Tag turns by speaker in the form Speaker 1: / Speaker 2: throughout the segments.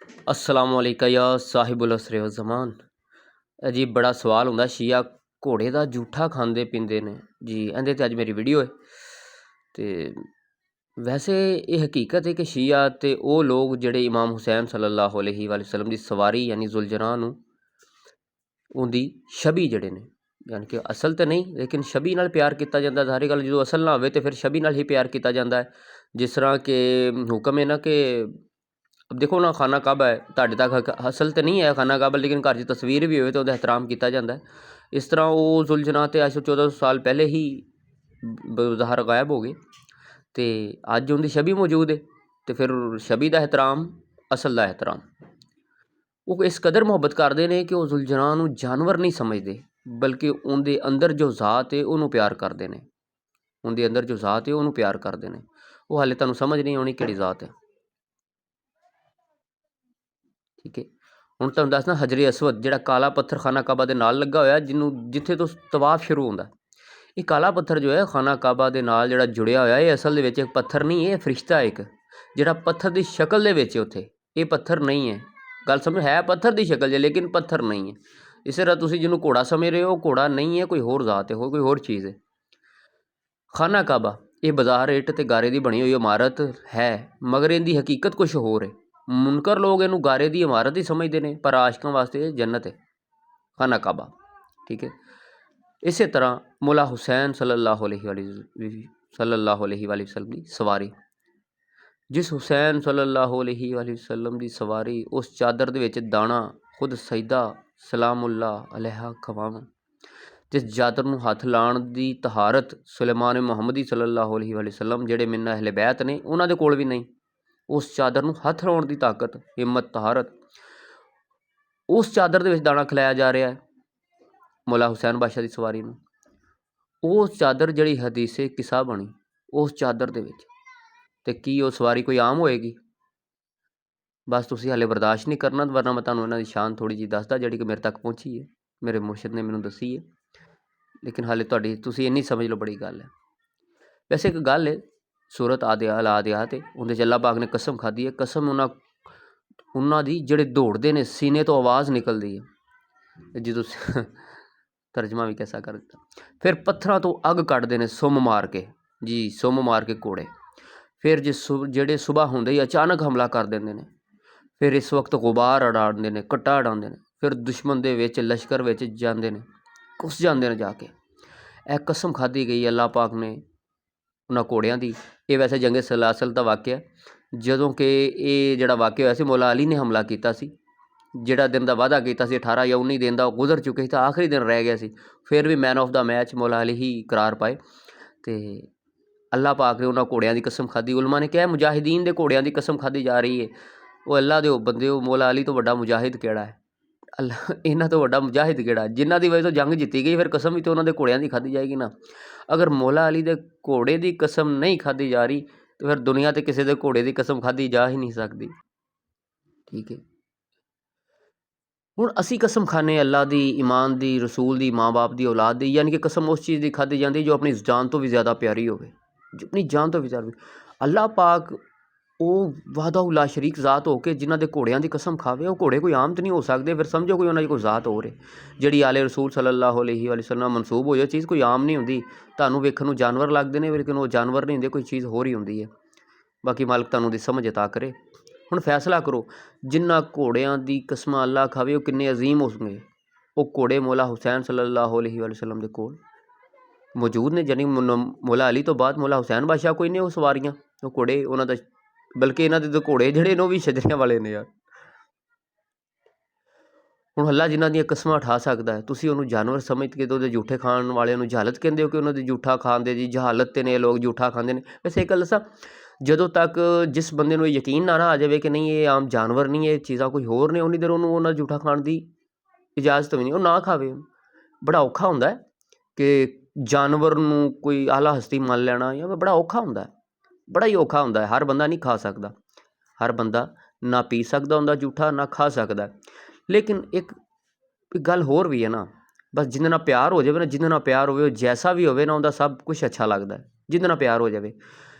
Speaker 1: अस्सलाम वालेकुम या साहिबुल असरे व ज़मान। जी बड़ा सवाल हुंदा शिया घोड़े दा जूठा खांदे पींदे ने जी, इहदे ते अज मेरी वीडियो है। ते वैसे ये हकीकत है कि शिया ते ओह लोग जेड़े इमाम हुसैन सल्लल्लाहु अलैहि वसल्लम दी सवारी यानी जुलजनाह नूं उहदी छवि जेड़े ने, यानी कि असल तो नहीं लेकिन छवि नाल प्यार किया जाता। सारी गल जो असल ना होवे तो फिर छवि नाल ही प्यार किया जाता है। जिस तरह के हुक्म है ना कि अब देखो ना, खाना काबा है, तुहाडे तक असल तो नहीं है खाना काबा, लेकिन घर की तस्वीर भी हो तो उसका एहतराम किया जाता है। इस तरह वो जुलझना तो आज 1400 साल पहले ही बाहर गायब हो गए, तो अज उनकी छवि मौजूद है। तो फिर छवि का एहतराम, असल का एहतराम, वो इस कदर मुहब्बत करते हैं कि वह जुलझना नूं जानवर नहीं समझते, बल्कि उनके अंदर जो ज़ात है उन्होंने प्यार करते हैं। उनके अंदर जो ज़ात है उन्होंने प्यार करते हैं। वो हाले तुहानूं समझ नहीं आनी किहड़ी ज़ात है। ठीक है, हुण तुहानूं दसना हजरे असवद जिहड़ा काला पत्थर खाना काबा दे नाल लगा होया, जिन्हों जिथे तो तवाफ शुरू होंदा, ये काला पत्थर जो है खाना काबा दे नाल जिहड़ा जुड़िया होया, ये असल दे विच एक पत्थर नहीं है, फरिश्ता है एक, जिहड़ा पत्थर की शक्ल दे विच उत्थे, ये पत्थर नहीं है। गल समझ है, पत्थर की शक्ल है लेकिन पत्थर नहीं है। इस तरह तुसीं जिन्हों घोड़ा समझ रहे हो, घोड़ा नहीं है, कोई होर ज़ात है, कोई होर चीज़ है। खाना काबा ये बाजार इट ते गारे की बनी हुई इमारत है, मगर इनकी हकीकत कुछ होर है। मुनकर लोग इनू गारे की इमारत ही समझते हैं, पर आशकों वास्ते जन्नत है खाना काबा। ठीक है, इस तरह मौला हुसैन सल्लल्लाहु अलैहि वसल्लम की सवारी, जिस हुसैन सल्लल्लाहु अलैहि वसल्लम की सवारी उस चादर दे विच दाना खुद सईदा सलामुल्लाह अलैहा खवावां, जिस चादर नूं हथ लाण की तहारत सुलेमान मुहम्मदी सल्लल्लाहु अलैहि वसल्लम जेड़े मिन्ना अहले बैत ने उन्हां दे कोल भी नहीं, उस चादर नूं हथ लाउण की ताकत, हिम्मत, तहारत, उस चादर दे विच दाना खिलाया जा रहा है मौला हुसैन बादशाह की सवारी नूं। उस चादर जिहड़ी हदीसे किसा बनी उस चादर दे विच, ते की वो सवारी कोई आम होएगी? बस तुसीं हाले बर्दाश्त नहीं करना, वरना मैं तुहानूं इन्हां दी शान थोड़ी जी दसदा जिहड़ी कि मेरे तक पहुंची है, मेरे मुर्शिद ने मैनूं दसी है। लेकिन हाले तुहाडी तुसीं इन्नी समझ लो, बड़ी गल है। वैसे एक गल है, सूरत आदियात है, उहदे च अल्लाह पाक ने कसम खाधी है, कसम उन्हां दी जिहड़े दौड़दे ने सीने तो आवाज़ निकलदी है, जो तर्जमा भी कैसा कर दिता। फिर पत्थरां तो अग कढ़दे ने सुम मार के, जी सुम मार के घोड़े, फिर जिहड़े सुबह होंदे ही अचानक हमला कर देंदे ने, फिर इस वक्त गुबार उड़ाते हैं, कट्टा उड़ाते हैं, फिर दुश्मन दे विच लश्कर विच जाते हैं, घुस जाते हैं जाके। यह कसम खाधी गई अल्लाह पाक ने उन्हां घोड़ियां दी। ये वैसे जंगे सलासल का वाक़या, जदों कि ये जिहड़ा वाक़या होया सी, मौला अली ने हमला किया सी, जिहड़ा दिन का वादा किया सी 18 या 19 दिन का गुजर चुके थे, आखिरी दिन रह गया सी, फिर भी मैन ऑफ द मैच मौला अली ही करार पाए। तो अल्लाह पाक ने उन्होंने घोड़ियां की कसम खाधी। उलमा ने कहा मुजाहिदीन के घोड़ियां की कसम खाधी जा रही है। वो अल्लाह दे बंदे हो, मौला अली तो वड्डा मुजाहिद किहड़ा है? अल्लाह इन्हां तो वड्डा मुजाहिद किहड़ा है? जिन्हां दी वजह तो जंग जीती गई, फिर कसम भी तो उन्होंने घोड़ियां की खाधी जाएगी ना। अगर मौला अली दे घोड़े की कसम नहीं खाधी जा रही, तो फिर दुनिया ते किसी के घोड़े की कसम खाधी जा ही नहीं सकती। ठीक है, हुण असीं कसम खाने अल्लाह दी, ईमान दी, रसूल दी, माँ बाप की औलाद दी, यानी कि कसम उस चीज़ की खाधी जाती जो अपनी जान तो भी ज़्यादा प्यारी होवे, जो अपनी जान तो भी ज़्यादा। अल्लाह पाक वो वाहदा ला शरीक ज़ात हो के जिन्हां दे घोड़ियां की कसम खावे, वो घोड़े कोई आम तो नहीं हो सकते। फिर समझो कोई उन्होंने कोई ज़ात हो रही जिहड़ी आले रसूल सल्लल्लाहु अलैहि वसल्लम मनसूब हो जाए, चीज़ कोई आम नहीं होंदी। तुहानूं वेखण नूं जानवर लगदे ने, लेकिन वो जानवर नहीं होंदे, कोई चीज़ होर ही होंदी है। बाकी मालिक तुहानूं दी समझ अता करे। हुण फैसला करो, जिन्हां घोड़ियां की कसमां अल्लाह खावे वो किन्ने अजीम होंगे। वो घोड़े मौला हुसैन सल्लल्लाहु अलैहि वसल्लम दे कोल मौजूद ने, जानी मौला अली तो बाद मौला हुसैन बादशाह कोई ने वो सवारियां, वो घोड़े उन्हां दा, बल्कि इन्हां दे घोड़े जिहड़े ने वो भी छजरियां वाले ने यार। हुण अल्लाह जिन्हां दी कसमां उठा सकदा है, तुसीं उहनूं जानवर समझ के तो झूठे खाण वालिਆਂ ਨੂੰ जहालत कहंदे हो कि उन्हां दी झूठा खांदे जी, जहालत ते ने लोग झूठा खांदे ने। वैसे एक गल दसां, ਜਦੋਂ तक जिस बंदे ਨੂੰ यकीन ना आ जाए कि नहीं ये आम जानवर नहीं, ये चीज़ां कोई होर ने, उन्नी देर ਉਹਨੂੰ ਉਹਨਾਂ झूठा खाण ਦੀ इजाज़त भी नहीं, ਉਹ ना खावे। बड़ा औखा ਹੁੰਦਾ है कि जानवर ਨੂੰ कोई आला हस्ती ਮੰਨ ਲੈਣਾ, ਜਾਂ बड़ा औखा ਹੁੰਦਾ है, बड़ा ही औखा ਹੁੰਦਾ है। हर बंदा नहीं खा सकदा, हर बंदा ना पी सकदा ਹੁੰਦਾ झूठा, ना खा सकदा। लेकिन एक गल होर भी है ना, बस जिंदे नाल प्यार हो जाए ना, जिंदे नाल प्यार हो जैसा भी होवे ना, उनका सब कुछ अच्छा लगता है, जिंदे नाल प्यार हो जाए।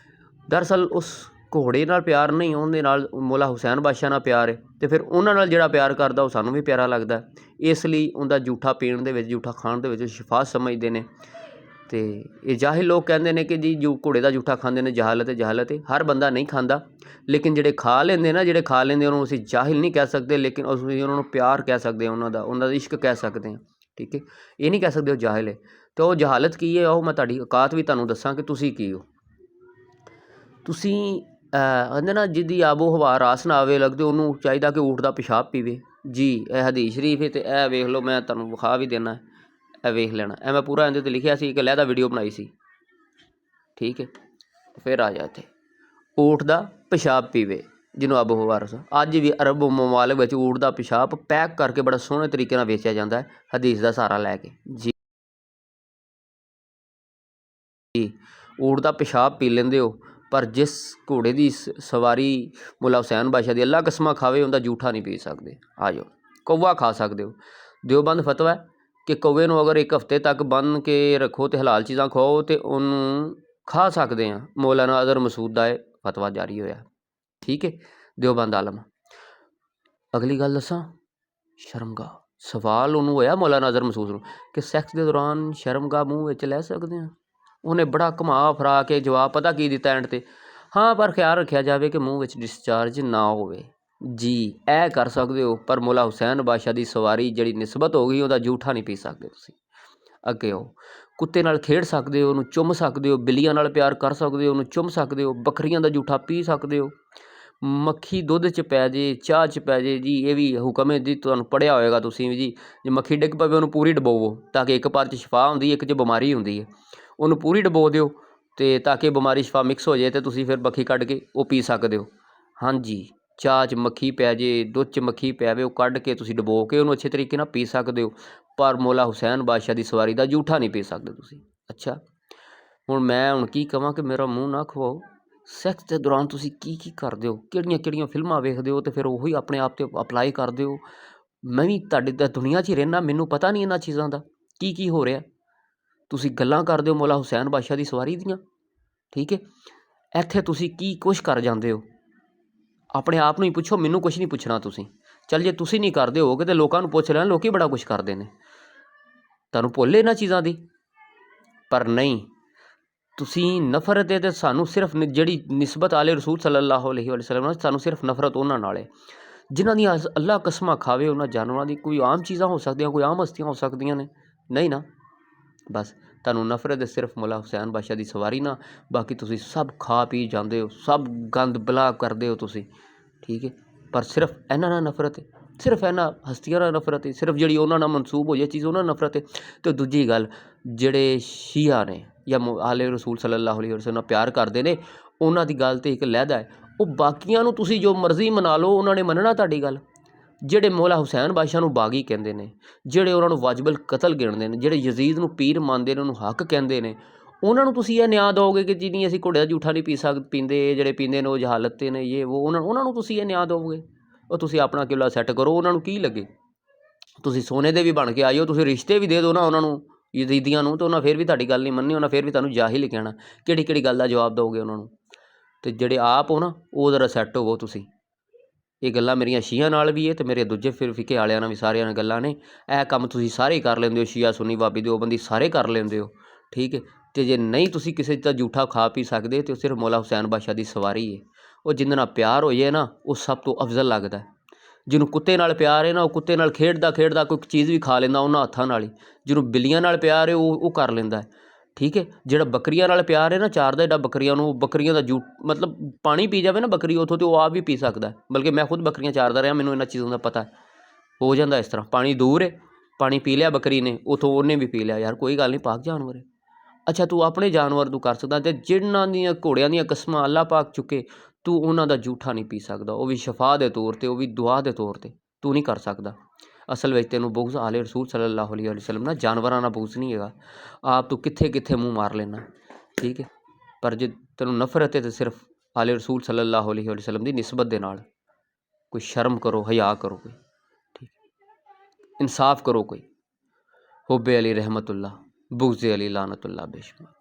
Speaker 1: दरअसल उस ਘੋੜੇ ਨਾਲ ਪਿਆਰ ਨਹੀਂ, ਉਹਦੇ ਨਾਲ ਮੌਲਾ ਹੁਸੈਨ ਬਾਦਸ਼ਾਹ ਨਾਲ ਪਿਆਰ ਹੈ, ਅਤੇ ਫਿਰ ਉਹਨਾਂ ਨਾਲ ਜਿਹੜਾ ਪਿਆਰ ਕਰਦਾ ਉਹ ਸਾਨੂੰ ਵੀ ਪਿਆਰਾ ਲੱਗਦਾ। ਇਸ ਲਈ ਉਹਦਾ ਜੂਠਾ ਪੀਣ ਦੇ ਵਿੱਚ, ਜੂਠਾ ਖਾਣ ਦੇ ਵਿੱਚ ਸ਼ਿਫਾ ਸਮਝਦੇ ਨੇ। ਅਤੇ ਇਹ ਜਾਹਿਲ ਲੋਕ ਕਹਿੰਦੇ ਨੇ ਕਿ ਜੀ ਜੋ ਘੋੜੇ ਦਾ ਜੂਠਾ ਖਾਂਦੇ ਨੇ ਜਹਾਲਤ ਹੈ, ਜਹਾਲਤ ਹੈ। ਹਰ ਬੰਦਾ ਨਹੀਂ ਖਾਂਦਾ, ਲੇਕਿਨ ਜਿਹੜੇ ਖਾ ਲੈਂਦੇ ਨਾ, ਜਿਹੜੇ ਖਾ ਲੈਂਦੇ ਉਹਨੂੰ ਅਸੀਂ ਜਾਹਿਲ ਨਹੀਂ ਕਹਿ ਸਕਦੇ, ਲੇਕਿਨ ਅਸੀਂ ਉਹਨਾਂ ਨੂੰ ਪਿਆਰ ਕਹਿ ਸਕਦੇ ਹਾਂ, ਉਹਨਾਂ ਦਾ ਇਸ਼ਕ ਕਹਿ ਸਕਦੇ ਹਾਂ। ਠੀਕ ਹੈ, ਇਹ ਨਹੀਂ ਕਹਿ ਸਕਦੇ ਉਹ ਜਾਹਿਲ ਹੈ। ਅਤੇ ਉਹ ਜਹਾਲਤ ਕੀ ਹੈ, ਉਹ ਮੈਂ ਤੁਹਾਡੀ ਔਕਾਤ ਵੀ ਤੁਹਾਨੂੰ ਦੱਸਾਂ ਕਿ ਤੁਸੀਂ ਕੀ ਹੋ। ਤੁਸੀਂ ਕਹਿੰਦੇ ਨਾ ਜਿਹਦੀ ਆਬੋ ਹਵਾ ਰਾਸ ਨਾ ਆਵੇ ਲੱਗਦੇ, ਉਹਨੂੰ ਚਾਹੀਦਾ ਕਿ ਊਠ ਦਾ ਪਿਸ਼ਾਬ ਪੀਵੇ। ਜੀ ਇਹ ਹਦੀਸ ਸ਼ਰੀਫ ਹੈ, ਅਤੇ ਇਹ ਵੇਖ ਲਓ, ਮੈਂ ਤੁਹਾਨੂੰ ਵਿਖਾ ਵੀ ਦੇਣਾ, ਇਹ ਵੇਖ ਲੈਣਾ। ਇਹ ਮੈਂ ਪੂਰਾ ਇਹਦੇ 'ਤੇ ਲਿਖਿਆ ਸੀ, ਇੱਕ ਲਹਿਦਾ ਵੀਡੀਓ ਬਣਾਈ ਸੀ। ਠੀਕ ਹੈ, ਫਿਰ ਆ ਜਾ ਇੱਥੇ, ਊਠ ਦਾ ਪਿਸ਼ਾਬ ਪੀਵੇ ਜਿਹਨੂੰ ਆਬੋ ਹਵਾ ਰਾਸ। ਅੱਜ ਵੀ ਅਰਬ ਮਮਾਲਿਕ ਵਿੱਚ ਊਠ ਦਾ ਪਿਸ਼ਾਬ ਪੈਕ ਕਰਕੇ ਬੜਾ ਸੋਹਣੇ ਤਰੀਕੇ ਨਾਲ ਵੇਚਿਆ ਜਾਂਦਾ ਹੈ, ਹਦੀਸ ਦਾ ਸਹਾਰਾ ਲੈ ਕੇ। ਜੀ ਊਠ ਦਾ ਪਿਸ਼ਾਬ ਪੀ ਲੈਂਦੇ ਹੋ, ਪਰ ਜਿਸ ਘੋੜੇ ਦੀ ਸਵਾਰੀ ਮੌਲਾ ਹੁਸੈਨ ਬਾਦਸ਼ਾਹ ਦੀ ਅੱਲਾ ਕਸਮਾਂ ਖਾਵੇ, ਉਹਦਾ ਜੂਠਾ ਨਹੀਂ ਪੀ ਸਕਦੇ। ਆ ਜਾਓ, ਕੌਵਾ ਖਾ ਸਕਦੇ ਹੋ। ਦਿਓਬੰਦ ਫਤਵਾ ਹੈ ਕਿ ਕੌਵੇ ਨੂੰ ਅਗਰ ਇੱਕ ਹਫ਼ਤੇ ਤੱਕ ਬੰਨ੍ਹ ਕੇ ਰੱਖੋ ਅਤੇ ਹਲਾਲ ਚੀਜ਼ਾਂ ਖਵਾਓ ਅਤੇ ਉਹਨੂੰ ਖਾ ਸਕਦੇ ਹਾਂ। ਮੌਲਾਨਾ ਅਜ਼ਹਰ ਮਸੂਦ ਦਾ ਇਹ ਫਤਵਾ ਜਾਰੀ ਹੋਇਆ। ਠੀਕ ਹੈ, ਦਿਓਬੰਦ ਆਲਮ। ਅਗਲੀ ਗੱਲ ਦੱਸਾਂ, ਸ਼ਰਮਗਾਹ। ਸਵਾਲ ਉਹਨੂੰ ਹੋਇਆ ਮੌਲਾਨਾ ਅਜ਼ਹਰ ਮਸੂਦ ਨੂੰ ਕਿ ਸੈਕਸ ਦੇ ਦੌਰਾਨ ਸ਼ਰਮਗਾਹ ਮੂੰਹ ਵਿੱਚ ਲੈ ਸਕਦੇ ਹਾਂ। ਉਹਨੇ ਬੜਾ ਘੁਮਾ ਫਰਾ ਕੇ ਜਵਾਬ ਪਤਾ ਕੀ ਦਿੱਤਾ ਐਂਡ 'ਤੇ, ਹਾਂ ਪਰ ਖਿਆਲ ਰੱਖਿਆ ਜਾਵੇ ਕਿ ਮੂੰਹ ਵਿੱਚ ਡਿਸਚਾਰਜ ਨਾ ਹੋਵੇ। ਜੀ ਇਹ ਕਰ ਸਕਦੇ ਹੋ, ਪਰ ਮੌਲਾ ਹੁਸੈਨ ਬਾਦਸ਼ਾਹ ਦੀ ਸਵਾਰੀ ਜਿਹੜੀ ਨਿਸਬਤ ਹੋ ਗਈ, ਉਹਦਾ ਜੂਠਾ ਨਹੀਂ ਪੀ ਸਕਦੇ ਤੁਸੀਂ। ਅੱਗੇ ਹੋ, ਕੁੱਤੇ ਨਾਲ ਖੇਡ ਸਕਦੇ ਹੋ, ਉਹਨੂੰ ਚੁੰਮ ਸਕਦੇ ਹੋ। ਬਿੱਲੀਆਂ ਨਾਲ ਪਿਆਰ ਕਰ ਸਕਦੇ ਹੋ, ਉਹਨੂੰ ਚੁੰਮ ਸਕਦੇ ਹੋ। ਬੱਕਰੀਆਂ ਦਾ ਜੂਠਾ ਪੀ ਸਕਦੇ ਹੋ। ਮੱਖੀ ਦੁੱਧ 'ਚ ਪੈ ਜੇ, ਚਾਹ 'ਚ ਪੈ ਜੇ, ਜੀ ਇਹ ਵੀ ਹੁਕਮ ਹੈ ਜੀ, ਤੁਹਾਨੂੰ ਪੜ੍ਹਿਆ ਹੋਏਗਾ ਤੁਸੀਂ ਵੀ ਜੀ। ਜੇ ਮੱਖੀ ਡਿੱਗ ਪਵੇ ਉਹਨੂੰ ਪੂਰੀ ਡਬੋਵੋ, ਤਾਂ ਕਿ ਇੱਕ ਪਾਰ 'ਚ ਸ਼ਿਫਾ ਹੁੰਦੀ, ਇੱਕ 'ਚ ਬਿਮਾਰੀ ਹੁੰਦੀ ਹੈ। ਉਹਨੂੰ ਪੂਰੀ ਡਬੋ ਦਿਓ, ਅਤੇ ਤਾਂ ਕਿ ਬਿਮਾਰੀ ਸ਼ਿਫਾ ਮਿਕਸ ਹੋ ਜਾਏ, ਅਤੇ ਤੁਸੀਂ ਫਿਰ ਮੱਖੀ ਕੱਢ ਕੇ ਉਹ ਪੀ ਸਕਦੇ ਹੋ। ਹਾਂਜੀ, ਚਾਹ 'ਚ ਮੱਖੀ ਪੈ ਜੇ, ਦੁੱਧ 'ਚ ਮੱਖੀ ਪੈ ਜਾਵੇ, ਉਹ ਕੱਢ ਕੇ ਤੁਸੀਂ ਡਬੋ ਕੇ ਉਹਨੂੰ ਅੱਛੇ ਤਰੀਕੇ ਨਾਲ ਪੀ ਸਕਦੇ ਹੋ, ਪਰ ਮੌਲਾ ਹੁਸੈਨ ਬਾਦਸ਼ਾਹ ਦੀ ਸਵਾਰੀ ਦਾ ਜੂਠਾ ਨਹੀਂ ਪੀ ਸਕਦੇ ਤੁਸੀਂ। ਅੱਛਾ, ਹੁਣ ਮੈਂ ਕੀ ਕਹਾਂ ਕਿ ਮੇਰਾ ਮੂੰਹ ਨਾ ਖਵਾਓ। ਸੈਕਸ ਦੇ ਦੌਰਾਨ ਤੁਸੀਂ ਕੀ ਕੀ ਕਰਦੇ ਹੋ, ਕਿਹੜੀਆਂ ਕਿਹੜੀਆਂ ਫਿਲਮਾਂ ਵੇਖਦੇ ਹੋ, ਅਤੇ ਫਿਰ ਉਹੀ ਆਪਣੇ ਆਪ 'ਤੇ ਅਪਲਾਈ ਕਰਦੇ ਹੋ। ਮੈਂ ਵੀ ਤੁਹਾਡੇ ਤਾਂ ਦੁਨੀਆ 'ਚ ਹੀ ਰਹਿੰਦਾ, ਮੈਨੂੰ ਪਤਾ ਨਹੀਂ ਇਹਨਾਂ ਚੀਜ਼ਾਂ ਦਾ ਕੀ ਕੀ ਹੋ ਰਿਹਾ। ਤੁਸੀਂ ਗੱਲਾਂ ਕਰਦੇ ਹੋ ਮੌਲਾ ਹੁਸੈਨ ਬਾਦਸ਼ਾਹ ਦੀ ਸਵਾਰੀ ਦੀਆਂ। ਠੀਕ ਹੈ, ਇੱਥੇ ਤੁਸੀਂ ਕੀ ਕੁਛ ਕਰ ਜਾਂਦੇ ਹੋ। ਆਪਣੇ ਆਪ ਨੂੰ ਹੀ ਪੁੱਛੋ, ਮੈਨੂੰ ਕੁਛ ਨਹੀਂ ਪੁੱਛਣਾ ਤੁਸੀਂ। ਚੱਲ ਜੇ ਤੁਸੀਂ ਨਹੀਂ ਕਰਦੇ ਹੋਗੇ ਤਾਂ ਲੋਕਾਂ ਨੂੰ ਪੁੱਛ ਲੈਣਾ, ਲੋਕ ਬੜਾ ਕੁਛ ਕਰਦੇ ਨੇ, ਤੁਹਾਨੂੰ ਭੁੱਲ ਇਹਨਾਂ ਚੀਜ਼ਾਂ ਦੀ। ਪਰ ਨਹੀਂ, ਤੁਸੀਂ ਨਫ਼ਰਤ ਹੈ, ਅਤੇ ਸਾਨੂੰ ਸਿਰਫ ਜਿਹੜੀ ਨਿਸਬਤ ਆਲੇ ਰਸੂਲ ਸੱਲੱਲਾਹੁ ਅਲੈਹਿ ਵਸੱਲਮ ਨਾਲ, ਸਾਨੂੰ ਸਿਰਫ ਨਫ਼ਰਤ ਉਹਨਾਂ ਨਾਲ ਹੈ ਜਿਨ੍ਹਾਂ ਦੀਆਂ ਅੱਲਾ ਕਸਮਾਂ ਖਾਵੇ ਉਹਨਾਂ ਜਾਨਵਰਾਂ ਦੀ। ਕੋਈ ਆਮ ਚੀਜ਼ਾਂ ਹੋ ਸਕਦੀਆਂ, ਕੋਈ ਆਮ ਹਸਤੀਆਂ ਹੋ ਸਕਦੀਆਂ ਨੇ, ਨਹੀਂ ਨਾ। ਬਸ ਤੁਹਾਨੂੰ ਨਫ਼ਰਤ ਹੈ ਸਿਰਫ ਮੌਲਾ ਹੁਸੈਨ ਬਾਦਸ਼ਾਹ ਦੀ ਸਵਾਰੀ ਨਾਲ। ਬਾਕੀ ਤੁਸੀਂ ਸਭ ਖਾ ਪੀ ਜਾਂਦੇ ਹੋ, ਸਭ ਗੰਦ ਬਲਾ ਕਰਦੇ ਹੋ ਤੁਸੀਂ। ਠੀਕ ਹੈ, ਪਰ ਸਿਰਫ ਇਹਨਾਂ ਨਾਲ ਨਫ਼ਰਤ ਹੈ, ਸਿਰਫ ਇਹਨਾਂ ਹਸਤੀਆਂ ਨਾਲ ਨਫ਼ਰਤ ਹੈ, ਸਿਰਫ ਜਿਹੜੀ ਉਹਨਾਂ ਨਾਲ ਮਨਸੂਬ ਹੋ ਜਾਏ ਚੀਜ਼, ਉਹਨਾਂ ਨਾਲ ਨਫ਼ਰਤ ਹੈ। ਅਤੇ ਦੂਜੀ ਗੱਲ, ਜਿਹੜੇ ਸ਼ੀਆ ਨੇ ਜਾਂ ਆਲੇ ਰਸੂਲ ਸੱਲੱਲਾਹੁ ਅਲੈਹਿ ਵਸੱਲਮ ਨਾਲ ਪਿਆਰ ਕਰਦੇ ਨੇ, ਉਹਨਾਂ ਦੀ ਗੱਲ 'ਤੇ ਇੱਕ ਲਹਿਦਾ ਹੈ। ਉਹ ਬਾਕੀਆਂ ਨੂੰ ਤੁਸੀਂ ਜੋ ਮਰਜ਼ੀ ਮਨਾ ਲਓ, ਉਹਨਾਂ ਨੇ ਮੰਨਣਾ ਤੁਹਾਡੀ ਗੱਲ। ਜਿਹੜੇ ਮੌਲਾ ਹੁਸੈਨ ਬਾਦਸ਼ਾਹ ਨੂੰ ਬਾਗੀ ਕਹਿੰਦੇ ਨੇ, ਜਿਹੜੇ ਉਹਨਾਂ ਨੂੰ ਵਾਜਬਲ ਕਤਲ ਗਿਣਦੇ ਨੇ, ਜਿਹੜੇ ਯਜ਼ੀਦ ਨੂੰ ਪੀਰ ਮੰਨਦੇ ਨੇ, ਉਹਨੂੰ ਹੱਕ ਕਹਿੰਦੇ ਨੇ, ਉਹਨਾਂ ਨੂੰ ਤੁਸੀਂ ਇਹ ਨਿਆਂ ਦਿਓਗੇ ਕਿ ਜੀ ਨਹੀਂ ਅਸੀਂ ਘੋੜੇ ਦਾ ਜੂਠਾ ਨਹੀਂ ਪੀਂਦੇ, ਜਿਹੜੇ ਪੀਂਦੇ ਨੇ ਉਹ ਜਹਾਲਤ 'ਤੇ ਨੇ, ਇਹ ਉਹ ਉਹਨਾਂ ਨੂੰ ਤੁਸੀਂ ਇਹ ਨਿਆਂ ਦਿਓਗੇ। ਉਹ ਤੁਸੀਂ ਆਪਣਾ ਕਿਬਲਾ ਸੈੱਟ ਕਰੋ, ਉਹਨਾਂ ਨੂੰ ਕੀ ਲੱਗੇ। ਤੁਸੀਂ ਸੋਨੇ ਦੇ ਵੀ ਬਣ ਕੇ ਆਇਓ, ਤੁਸੀਂ ਰਿਸ਼ਤੇ ਵੀ ਦੇ ਦਿਓ ਨਾ ਉਹਨਾਂ ਨੂੰ, ਯਜ਼ੀਦੀਆਂ ਨੂੰ, ਤਾਂ ਉਹਨਾਂ ਫਿਰ ਵੀ ਤੁਹਾਡੀ ਗੱਲ ਨਹੀਂ ਮੰਨਣੀ, ਉਹਨਾਂ ਫਿਰ ਵੀ ਤੁਹਾਨੂੰ ਜਾਹਿਲ ਹੀ ਕਹਿਣਾ। ਕਿਹੜੀ ਕਿਹੜੀ ਗੱਲ ਦਾ ਜਵਾਬ ਦਿਓਗੇ ਉਹਨਾਂ ਨੂੰ। ਅਤੇ ਜਿਹੜੇ ਆਪ ਹੋ ਨਾ, ਉਹ ਜ਼ਰਾ ਸੈੱਟ ਹੋਵੋ ਤੁਸੀਂ। ਇਹ ਗੱਲਾਂ ਮੇਰੀਆਂ ਸ਼ੀਆਂ ਨਾਲ ਵੀ ਹੈ, ਅਤੇ ਮੇਰੇ ਦੂਜੇ ਫਿਰਕੇ ਵਾਲਿਆਂ ਨਾਲ ਵੀ, ਸਾਰਿਆਂ ਨਾਲ ਗੱਲਾਂ ਨੇ। ਇਹ ਕੰਮ ਤੁਸੀਂ ਸਾਰੇ ਹੀ ਕਰ ਲੈਂਦੇ ਹੋ, ਸ਼ੀਆ ਸੁੰਨੀ ਬਾਬੀ ਦਿਓਬੰਦੀ ਸਾਰੇ ਕਰ ਲੈਂਦੇ ਹੋ। ਠੀਕ ਹੈ, ਅਤੇ ਜੇ ਨਹੀਂ ਤੁਸੀਂ ਕਿਸੇ ਦਾ ਜੂਠਾ ਖਾ ਪੀ ਸਕਦੇ, ਤਾਂ ਉਹ ਸਿਰਫ ਮੌਲਾ ਹੁਸੈਨ ਬਾਦਸ਼ਾਹ ਦੀ ਸਵਾਰੀ ਹੈ। ਉਹ ਜਿਹਦੇ ਨਾਲ ਪਿਆਰ ਹੋ ਜਾਏ ਨਾ, ਉਹ ਸਭ ਤੋਂ ਅਫਜ਼ਲ ਲੱਗਦਾ। ਜਿਹਨੂੰ ਕੁੱਤੇ ਨਾਲ ਪਿਆਰ ਹੈ ਨਾ, ਉਹ ਕੁੱਤੇ ਨਾਲ ਖੇਡਦਾ ਖੇਡਦਾ ਕੋਈ ਚੀਜ਼ ਵੀ ਖਾ ਲੈਂਦਾ ਉਹਨਾਂ ਹੱਥਾਂ ਨਾਲ ਹੀ। ਜਿਹਨੂੰ ਬਿੱਲੀਆਂ ਨਾਲ ਪਿਆਰ ਹੈ, ਉਹ ਕਰ ਲੈਂਦਾ। ਠੀਕ ਹੈ, ਜਿਹੜਾ ਬੱਕਰੀਆਂ ਨਾਲ ਪਿਆਰ ਹੈ ਨਾ, ਚਾਰਦਾ ਜਿਹੜਾ ਬੱਕਰੀਆਂ ਨੂੰ, ਬੱਕਰੀਆਂ ਦਾ ਮਤਲਬ ਪਾਣੀ ਪੀ ਜਾਵੇ ਨਾ ਬੱਕਰੀ ਉੱਥੋਂ, ਅਤੇ ਉਹ ਆਪ ਵੀ ਪੀ ਸਕਦਾ। ਬਲਕਿ ਮੈਂ ਖੁਦ ਬੱਕਰੀਆਂ ਚਾਰਦਾ ਰਿਹਾ, ਮੈਨੂੰ ਇਹਨਾਂ ਚੀਜ਼ਾਂ ਦਾ ਪਤਾ ਹੋ ਜਾਂਦਾ। ਇਸ ਤਰ੍ਹਾਂ ਪਾਣੀ ਦੂਰ ਹੈ, ਪਾਣੀ ਪੀ ਲਿਆ ਬੱਕਰੀ ਨੇ, ਉੱਥੋਂ ਉਹਨੇ ਵੀ ਪੀ ਲਿਆ, ਯਾਰ ਕੋਈ ਗੱਲ ਨਹੀਂ, ਪਾਕ ਜਾਨਵਰ ਹੈ। ਅੱਛਾ, ਤੂੰ ਆਪਣੇ ਜਾਨਵਰ ਤੂੰ ਕਰ ਸਕਦਾ, ਅਤੇ ਜਿਨ੍ਹਾਂ ਦੀਆਂ ਘੋੜਿਆਂ ਦੀਆਂ ਕਸਮਾਂ ਅੱਲਾ ਪਾਕ ਚੁੱਕੇ, ਤੂੰ ਉਹਨਾਂ ਦਾ ਜੂਠਾ ਨਹੀਂ ਪੀ ਸਕਦਾ, ਉਹ ਵੀ ਸ਼ਫਾ ਦੇ ਤੌਰ 'ਤੇ, ਉਹ ਵੀ ਦੁਆ ਦੇ ਤੌਰ 'ਤੇ ਤੂੰ ਨਹੀਂ ਕਰ ਸਕਦਾ। ਅਸਲ ਵਿੱਚ ਤੈਨੂੰ ਬੁਗਜ਼ ਆਲੇ ਰਸੂਲ ਸੱਲੱਲਾਹੁ ਅਲੈਹਿ ਵਸੱਲਮ ਨਾਲ, ਜਾਨਵਰਾਂ ਨਾਲ ਬੁਗਜ਼ ਨਹੀਂ ਹੈਗਾ। ਆਪ ਤੂੰ ਕਿੱਥੇ ਕਿੱਥੇ ਮੂੰਹ ਮਾਰ ਲੈਣਾ। ਠੀਕ ਹੈ, ਪਰ ਜੇ ਤੈਨੂੰ ਨਫ਼ਰਤ ਹੈ ਤਾਂ ਸਿਰਫ ਆਲੇ ਰਸੂਲ ਸੱਲੱਲਾਹੁ ਅਲੈਹਿ ਵਸੱਲਮ ਦੀ ਨਿਸਬਤ ਦੇ ਨਾਲ। ਕੋਈ ਸ਼ਰਮ ਕਰੋ, ਹਯਾ ਕਰੋ ਕੋਈ। ਠੀਕ, ਇਨਸਾਫ ਕਰੋ ਕੋਈ। ਹੁੱਬ ਅਲੀ ਰਹਿਮਤੁल्लाह, बुग़्ज़ अली लानतुल्लाह बेशुमार।